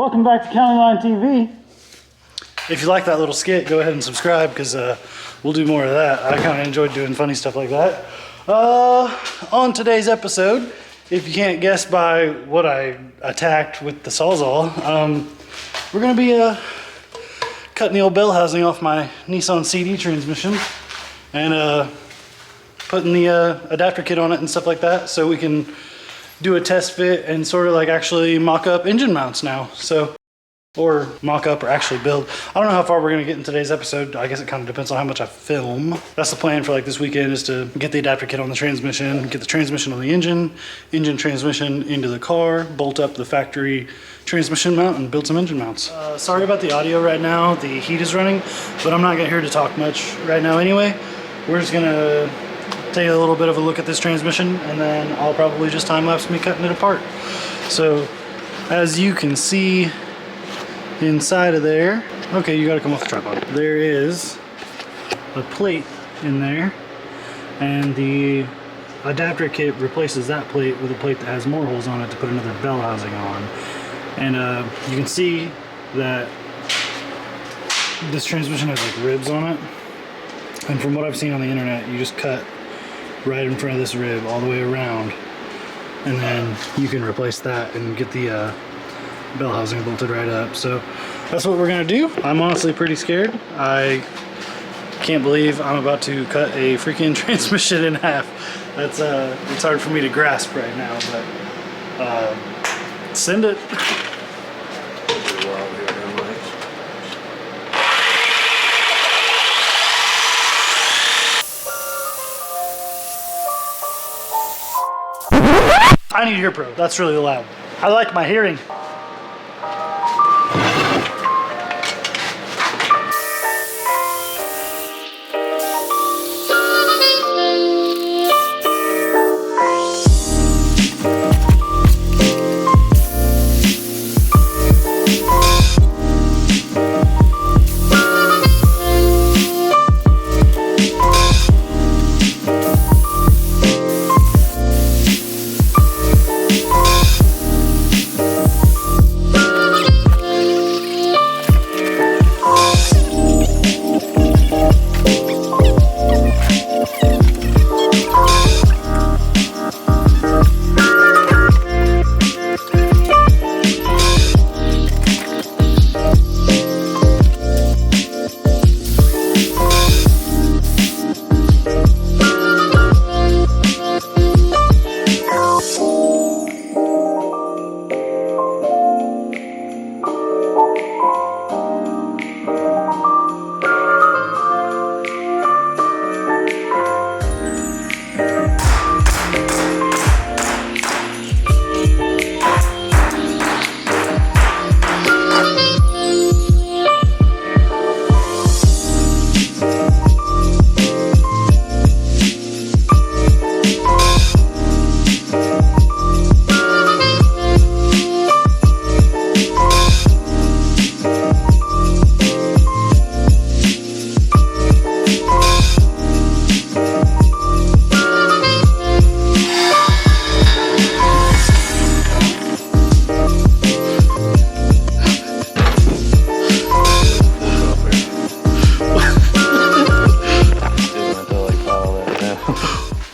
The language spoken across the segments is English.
Welcome back to CountyLine TV. If you like that little skit, go ahead and subscribe because we'll do more of that. I kind of enjoyed doing funny stuff like that. On today's episode, if you can't guess by what I attacked with the Sawzall, we're going to be cutting the old bell housing off my Nissan CD transmission and putting the adapter kit on it and stuff like that, so we can do a test fit and sort of like actually mock up engine mounts now. So, or mock up or actually build. I don't know how far we're gonna get in today's episode. I guess it kind of depends on how much I film. That's the plan for like this weekend, is to get the adapter kit on the transmission, get the transmission on the engine transmission into the car, bolt up the factory transmission mount and build some engine mounts. Sorry about the audio right now. The heat is running, but I'm not here to talk much right now anyway. We're just gonna take a little bit of a look at this transmission, and then I'll probably just time-lapse me cutting it apart. So as you can see inside of there, okay, you gotta come off the tripod. There is a plate in there, and the adapter kit replaces that plate with a plate that has more holes on it to put another bell housing on. And you can see that this transmission has like ribs on it, and from what I've seen on the internet, you just cut right in front of this rib all the way around, and then you can replace that and get the bell housing bolted right up. So that's what we're gonna do. I'm honestly pretty scared. I can't believe I'm about to cut a freaking transmission in half. That's it's hard for me to grasp right now, but send it. I need to hear pro. That's really loud. I like my hearing.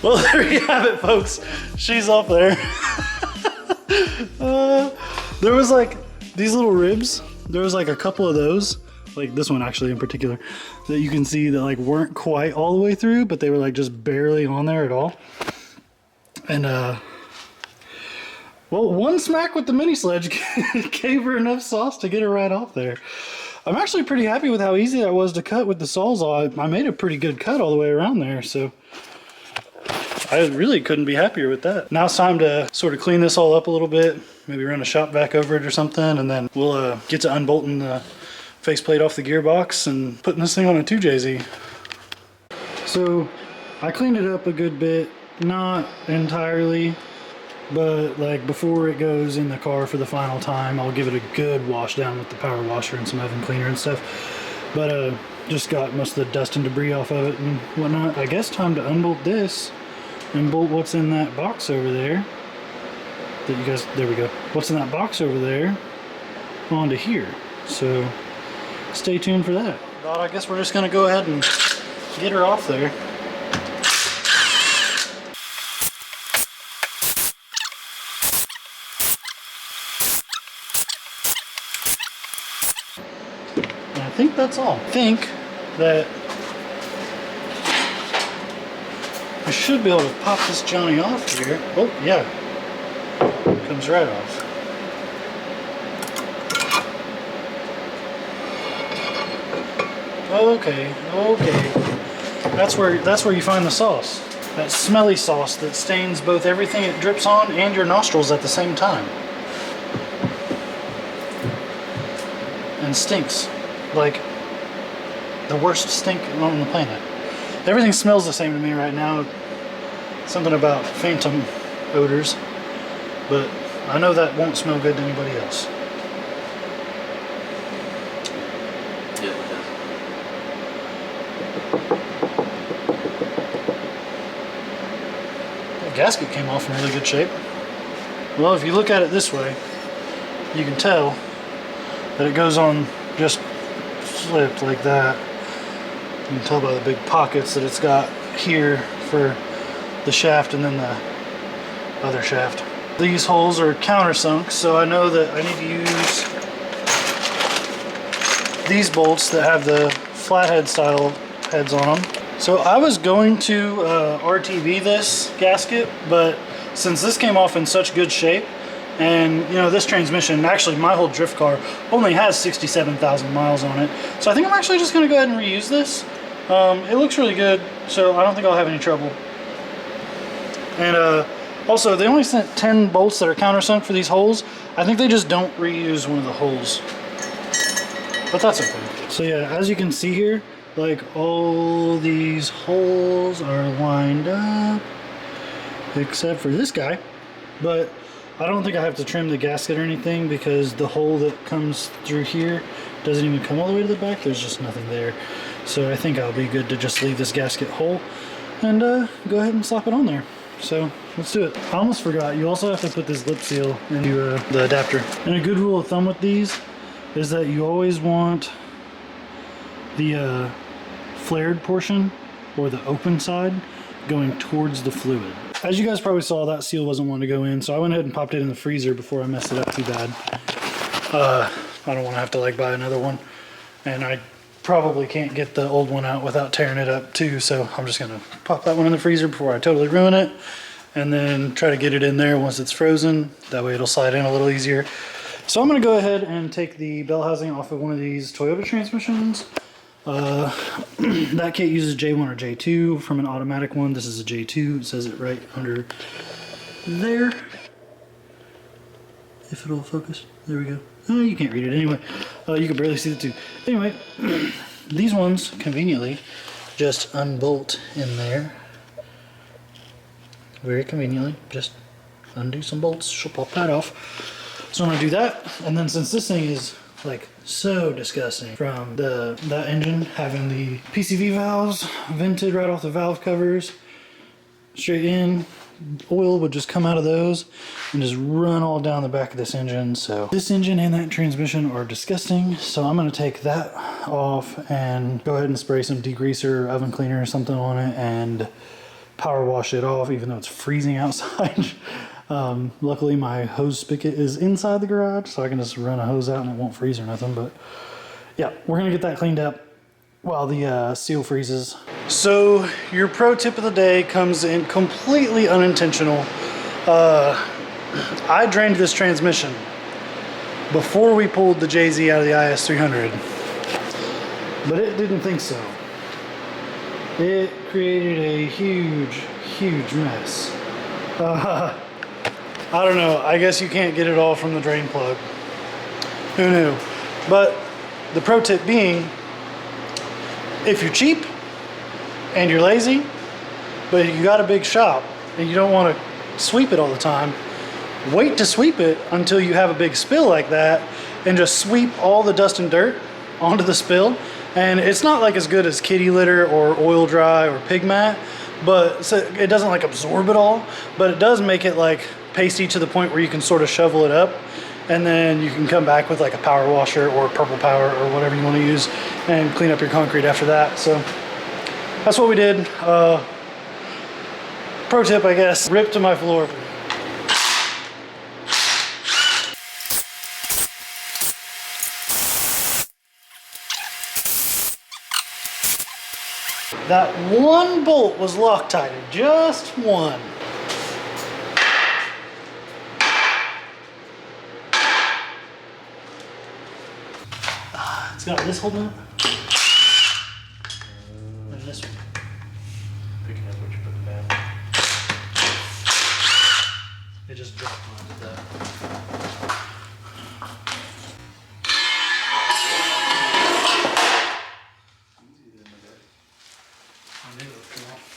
Well, there you have it, folks. She's up there. There was like these little ribs. There was like a couple of those, like this one actually in particular, that you can see that like weren't quite all the way through, but they were like just barely on there at all. And well, one smack with the mini sledge gave her enough sauce to get her right off there. I'm actually pretty happy with how easy that was to cut with the Sawzall. I made a pretty good cut all the way around there, so I really couldn't be happier with that. Now it's time to sort of clean this all up a little bit, maybe run a shop vac over it or something, and then we'll get to unbolting the faceplate off the gearbox and putting this thing on a 2JZ. So I cleaned it up a good bit, not entirely, but like before it goes in the car for the final time, I'll give it a good wash down with the power washer and some oven cleaner and stuff. But just got most of the dust and debris off of it and whatnot. I guess time to unbolt this and bolt what's in that box over there. That you guys, there we go. What's in that box over there onto here. So stay tuned for that. But I guess we're just gonna go ahead and get her off there. And I think that's all. I think that I should be able to pop this Johnny off here. Oh yeah, comes right off. Okay. That's where you find the sauce. That smelly sauce that stains both everything it drips on and your nostrils at the same time. And stinks. Like the worst stink on the planet. Everything smells the same to me right now. Something about phantom odors. But I know that won't smell good to anybody else. Gasket came off in really good shape. Well, if you look at it this way, you can tell that it goes on just flipped like that. You can tell by the big pockets that it's got here for the shaft and then the other shaft. These holes are countersunk, so I know that I need to use these bolts that have the flathead style heads on them. So I was going to RTV this gasket, but since this came off in such good shape, and you know, this transmission, actually my whole drift car only has 67,000 miles on it, so I think I'm actually just going to go ahead and reuse this. It looks really good, so I don't think I'll have any trouble. And also, they only sent 10 bolts that are countersunk for these holes. I think they just don't reuse one of the holes, but that's okay. So yeah, as you can see here, like all these holes are lined up except for this guy, but I don't think I have to trim the gasket or anything because the hole that comes through here doesn't even come all the way to the back. There's just nothing there, so I think I'll be good to just leave this gasket whole and go ahead and slap it on there. So let's do it. I almost forgot, you also have to put this lip seal into the adapter. And a good rule of thumb with these is that you always want the flared portion or the open side going towards the fluid. As you guys probably saw, that seal wasn't wanting to go in, so I went ahead and popped it in the freezer before I messed it up too bad. I don't want to have to like buy another one, and I probably can't get the old one out without tearing it up too, so I'm just gonna pop that one in the freezer before I totally ruin it, and then try to get it in there once it's frozen. That way it'll slide in a little easier. So I'm gonna go ahead and take the bell housing off of one of these Toyota transmissions. That kit uses J1 or J2 from an automatic one. This is a J2. It says it right under there. If it'll focus. There we go. Oh, you can't read it anyway. You can barely see the tube. Anyway, these ones conveniently just unbolt in there. Very conveniently. Just undo some bolts. She'll pop that off. So I'm going to do that. And then since this thing is like so disgusting from that engine having the PCV valves vented right off the valve covers straight in, oil would just come out of those and just run all down the back of this engine. So this engine and that transmission are disgusting, so I'm going to take that off and go ahead and spray some degreaser, oven cleaner or something on it and power wash it off, even though it's freezing outside. Luckily my hose spigot is inside the garage, so I can just run a hose out and it won't freeze or nothing. But yeah, we're gonna get that cleaned up while the seal freezes. So your pro tip of the day comes in completely unintentional. I drained this transmission before we pulled the JZ out of the IS300, but it didn't think so. It created a huge mess. I don't know, I guess you can't get it all from the drain plug. Who knew? But the pro tip being, if you're cheap and you're lazy, but you got a big shop and you don't want to sweep it all the time, wait to sweep it until you have a big spill like that and just sweep all the dust and dirt onto the spill. And it's not like as good as kitty litter or oil dry or pig mat, but so it doesn't like absorb it all, but it does make it like pasty to the point where you can sort of shovel it up. and then you can come back with like a power washer or purple power or whatever you want to use and clean up your concrete after that. So that's what we did. Pro tip, I guess, rip to my floor. That one bolt was Loctited, just one. It's got this holding up. And this one. Picking up what you're putting down. It just dropped onto that.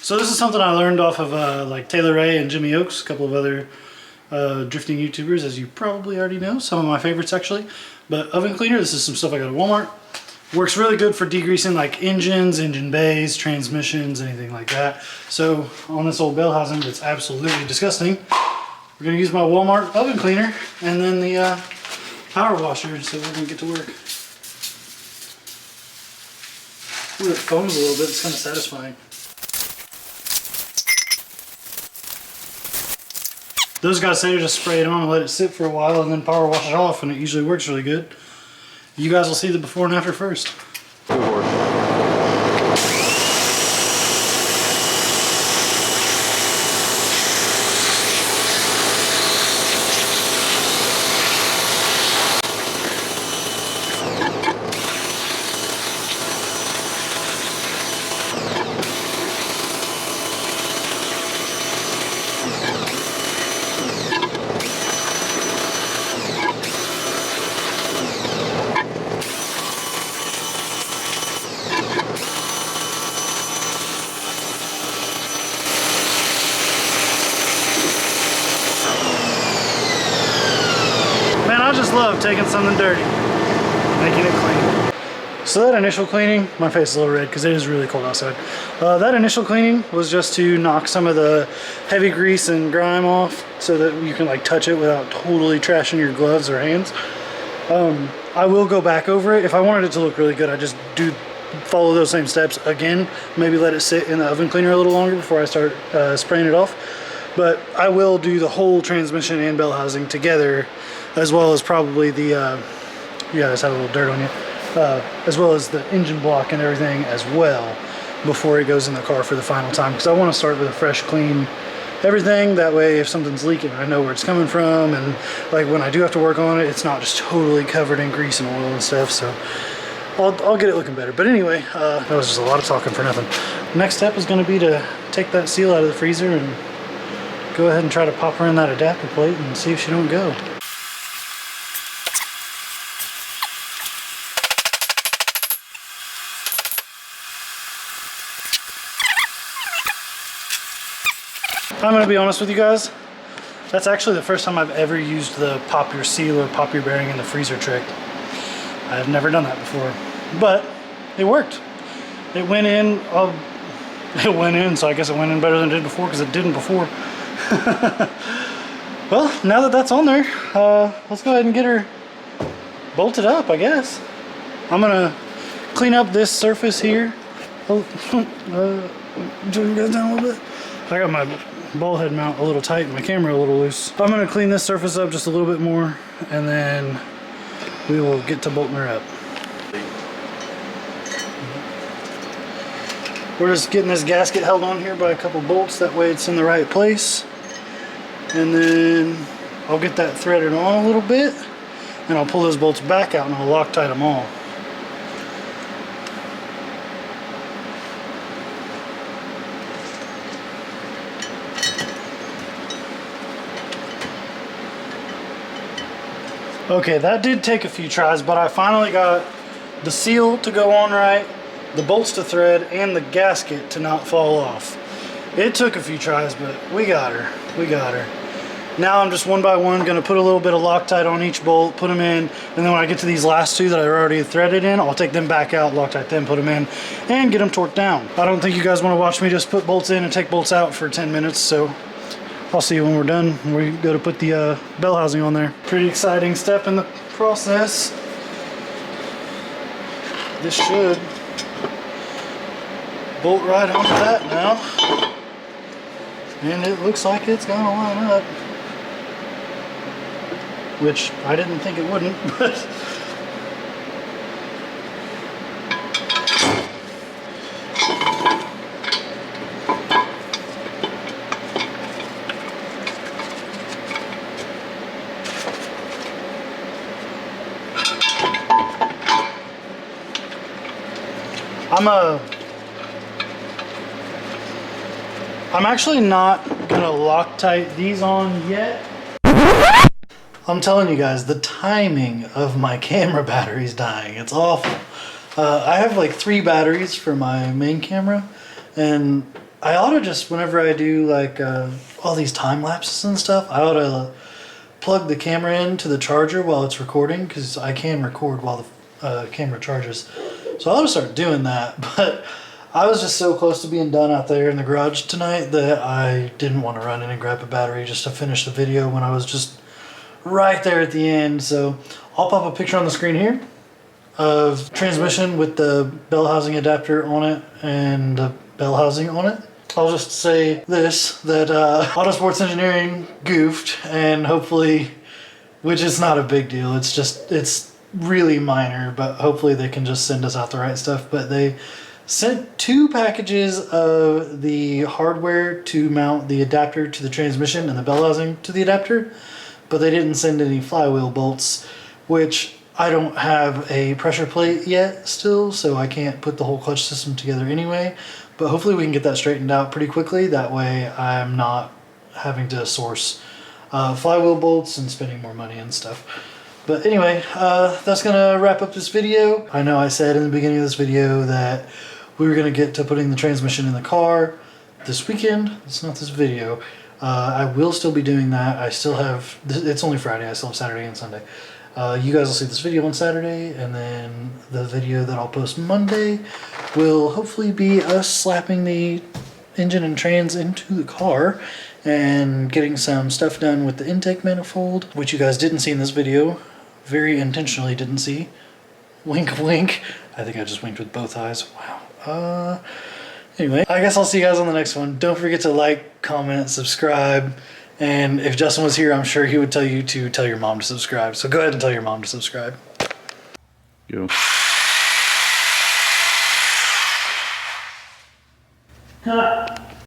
So this is something I learned off of like Taylor Ray and Jimmy Oaks, a couple of other drifting YouTubers, as you probably already know. Some of my favorites actually. But oven cleaner, this is some stuff I got at Walmart. Works really good for degreasing like engines, engine bays, transmissions, anything like that. So on this old bell housing that's absolutely disgusting, we're gonna use my Walmart oven cleaner and then the power washer, so we're gonna get to work. Ooh, it foams a little bit, it's kind of satisfying. Those guys say to just spray it on and let it sit for a while and then power wash it off, and it usually works really good. You guys will see the before and after first. Love taking something dirty, making it clean. So that initial cleaning, my face is a little red because it is really cold outside. That initial cleaning was just to knock some of the heavy grease and grime off so that you can like touch it without totally trashing your gloves or hands. I will go back over it. If I wanted it to look really good, I just follow those same steps again, maybe let it sit in the oven cleaner a little longer before I start spraying it off. But I will do the whole transmission and bell housing together, as well as probably the, you guys have a little dirt on you, as well as the engine block and everything as well before it goes in the car for the final time. Because I want to start with a fresh, clean everything. That way if something's leaking, I know where it's coming from, and like when I do have to work on it, it's not just totally covered in grease and oil and stuff. So I'll get it looking better. But anyway, that was just a lot of talking for nothing. Next step is going to be to take that seal out of the freezer and go ahead and try to pop her in that adapter plate and see if she don't go. I'm gonna be honest with you guys, that's actually the first time I've ever used the pop your seal or pop your bearing in the freezer trick. I've never done that before, but it worked. It went in, so I guess it went in better than it did before, because it didn't before. Well, now that that's on there, let's go ahead and get her bolted up, I guess. I'm gonna clean up this surface here. Turn you guys down a little bit. I got my ball head mount a little tight and my camera a little loose. I'm gonna clean this surface up just a little bit more, and then we will get to bolting her up. We're just getting this gasket held on here by a couple bolts, that way it's in the right place. And then I'll get that threaded on a little bit, and I'll pull those bolts back out and I'll Loctite them all. Okay, that did take a few tries, but I finally got the seal to go on right, the bolts to thread, and the gasket to not fall off. It took a few tries, but we got her. We got her. Now I'm just one by one going to put a little bit of Loctite on each bolt, put them in, and then when I get to these last two that I already threaded in, I'll take them back out, Loctite them, put them in, and get them torqued down. I don't think you guys want to watch me just put bolts in and take bolts out for 10 minutes, so I'll see you when we're done. We go to put the bell housing on there. Pretty exciting step in the process. This should bolt right onto that now. And it looks like it's gonna line up. Which I didn't think it wouldn't, but I'm actually not gonna Loctite these on yet. I'm telling you guys, the timing of my camera batteries dying, it's awful. I have like 3 batteries for my main camera, and I ought to just, whenever I do like all these time lapses and stuff, I ought to plug the camera into the charger while it's recording, because I can record while the camera charges. So I ought to start doing that, but I was just so close to being done out there in the garage tonight that I didn't want to run in and grab a battery just to finish the video when I was just right there at the end. So I'll pop a picture on the screen here of transmission with the bell housing adapter on it and the bell housing on it. I'll just say this, that Autosports Engineering goofed, and hopefully, which is not a big deal, it's really minor, but hopefully they can just send us out the right stuff. But they sent 2 packages of the hardware to mount the adapter to the transmission and the bell housing to the adapter, but they didn't send any flywheel bolts, which I don't have a pressure plate yet still, so I can't put the whole clutch system together anyway. But hopefully we can get that straightened out pretty quickly. That way I'm not having to source flywheel bolts and spending more money and stuff. But anyway, that's gonna wrap up this video. I know I said in the beginning of this video that we were gonna get to putting the transmission in the car this weekend. It's not this video. I will still be doing that. I still have, it's only Friday, I still have Saturday and Sunday. You guys will see this video on Saturday, and then the video that I'll post Monday will hopefully be us slapping the engine and trans into the car and getting some stuff done with the intake manifold, which you guys didn't see in this video. Very intentionally didn't see. Wink, wink. I think I just winked with both eyes. Wow. Anyway, I guess I'll see you guys on the next one. Don't forget to like, comment, subscribe. And if Justin was here, I'm sure he would tell you to tell your mom to subscribe. So go ahead and tell your mom to subscribe. Go. Cut.